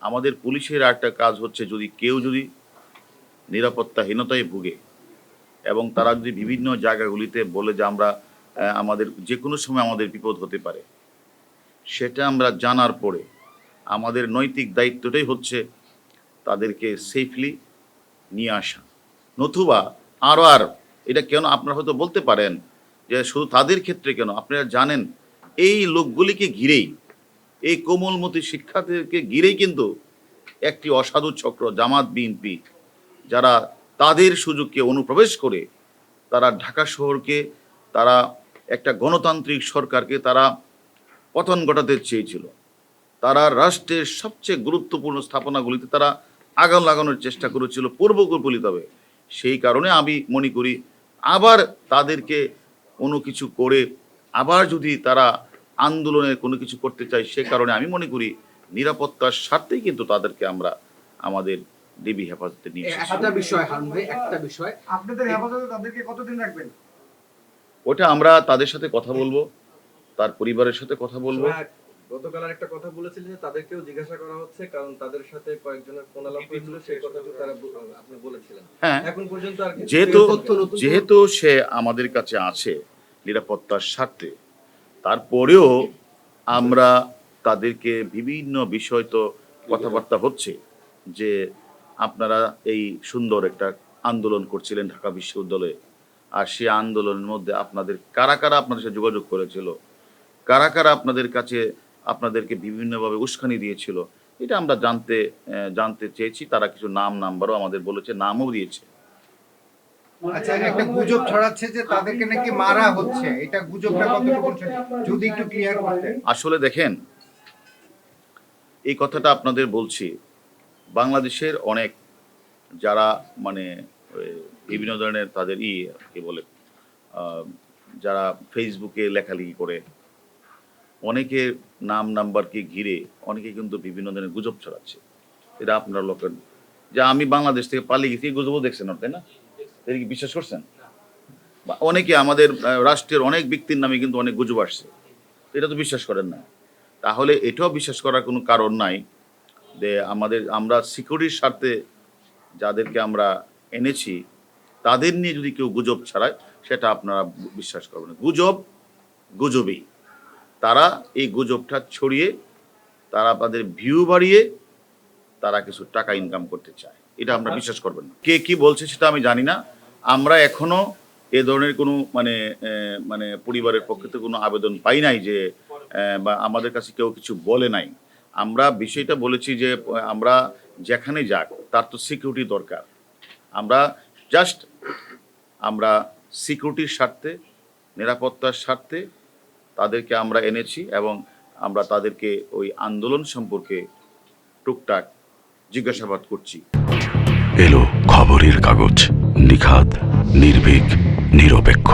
আমাদের পুলিশের একটা কাজ হচ্ছে, যদি কেউ যদি নিরাপত্তাহীনতায় ভুগে এবং তারা যদি বিভিন্ন জায়গাগুলিতে বলে যে আমরা আমাদের যে কোনো সময় আমাদের বিপদ হতে পারে, সেটা আমরা জানার পরে আমাদের নৈতিক দায়িত্বটাই হচ্ছে তাদেরকে সেফলি নিয়ে আসা। নতুবা আর এটা কেন আপনারা হয়তো বলতে পারেন যে শুধু তাদের ক্ষেত্রে কেন, আপনারা জানেন এই লোকগুলিকে ঘিরেই, এই কোমলমতি শিক্ষার্থীদেরকে ঘিরেই কিন্তু একটি অসাধু চক্র জামাত বিএনপি, যারা তাদের সুযোগকে অনুপ্রবেশ করে তারা ঢাকা শহরকে, তারা একটা গণতান্ত্রিক সরকারকে তারা পতন ঘটাতে চেয়েছিল। তারা রাষ্ট্রের সবচেয়ে গুরুত্বপূর্ণ স্থাপনাগুলিতে তারা আগুন লাগানোর চেষ্টা করেছিল পূর্বকল্পিতভাবে। সেই কারণে আমি মনে করি আবার তাদেরকে কোনো কিছু করে আবার যদি তারা আন্দোলনের কোনো কিছু করতে চায়, সে কারণে আমি মনে করি নিরাপত্তার স্বার্থেই কিন্তু তাদেরকে আমরা আমাদের ডিবি হেফাজতে নিয়ে এসেছি। একটা বিষয় হারুন ভাই, একটা বিষয়, আপনাদের হেফাজতে তাদেরকে কতদিন রাখবেন? ওটা আমরা তাদের সাথে কথা বলবো, তার পরিবারের সাথে কথা বলবো। গতকাল একটা কথা বলেছিলেন যে তাদেরকেও জিজ্ঞাসা করা হচ্ছে, কারণ তাদের সাথে কয়েকজনের ফোন আলাপ হয়েছিল, সেই কথাটা তারা আপনি বলেছিলেন। হ্যাঁ, এখন পর্যন্ত আর যেহেতু সে আমাদের কাছে আছে নিরাপত্তার স্বার্থে, তারপরেও আমরা তাদেরকে বিভিন্ন বিষয় তো কথাবার্তা হচ্ছে যে আপনারা এই সুন্দর একটা আন্দোলন করছিলেন ঢাকা বিশ্ববিদ্যালয়ে, আর সেই আন্দোলনের মধ্যে আপনাদের কারা কারা আপনাদের সাথে যোগাযোগ করেছিল, কারা কারা আপনাদের কাছে আপনাদেরকে বিভিন্নভাবে উস্কানি দিয়েছিল, এটা আমরা জানতে চেয়েছি। তারা কিছু নাম্বারও আমাদের বলেছে, নামও দিয়েছে। আচ্ছা, একটা গুজব ছড়াচ্ছে যে তাদেরকে নাকি মারা হচ্ছে, এটা গুজবটা কতটুকু যদি একটু ক্লিয়ার করতেন। আসলে দেখেন, এই কথাটা আপনাদের বলছি, বাংলাদেশের অনেক যারা মানে বিভিন্ন ধরনের তাদের কি বলে যারা ফেসবুকে লেখালেখি করে, অনেকে নাম্বারকে ঘিরে অনেকে কিন্তু বিভিন্ন ধরনের গুজব ছড়াচ্ছে। এটা আপনারা লোকের যে আমি বাংলাদেশ থেকে পালিয়ে গেছি, এই গুজবও দেখছেন না, তাই না? এটা কি বিশ্বাস করছেন? অনেকে আমাদের রাষ্ট্রের অনেক ব্যক্তির নামে কিন্তু অনেক গুজব আসছে, এটা তো বিশ্বাস করেন না। তাহলে এটাও বিশ্বাস করার কোনো কারণ নাই যে আমরা সিকিউরিটির স্বার্থে যাদেরকে আমরা এনেছি তাদের নিয়ে যদি কেউ গুজব ছড়ায়, সেটা আপনারা বিশ্বাস করবেন না। গুজবই তারা এই গুজবটা ছড়িয়ে তারা তাদের ভিউ বাড়িয়ে তারা কিছু টাকা ইনকাম করতে চায়, এটা আমরা বিশ্বাস করবেন না। কে কি বলছে সেটা আমি জানি না। আমরা এখনো এ ধরনের কোনো মানে পরিবারের পক্ষে তো কোনো আবেদন পাই নাই যে বা আমাদের কাছে কেউ কিছু বলে নাই। আমরা বিষয়টা বলেছি যে আমরা যেখানে যাক তার তো সিকিউরিটি দরকার। আমরা সিকিউরিটির স্বার্থে, নিরাপত্তার স্বার্থে তাদেরকে আমরা এনেছি এবং আমরা তাদেরকে ওই আন্দোলন সম্পর্কে টুকটাক জিজ্ঞাসাবাদ করছি। এলো খবরের কাগজ, নিখাত, নির্ভীক, নিরপেক্ষ।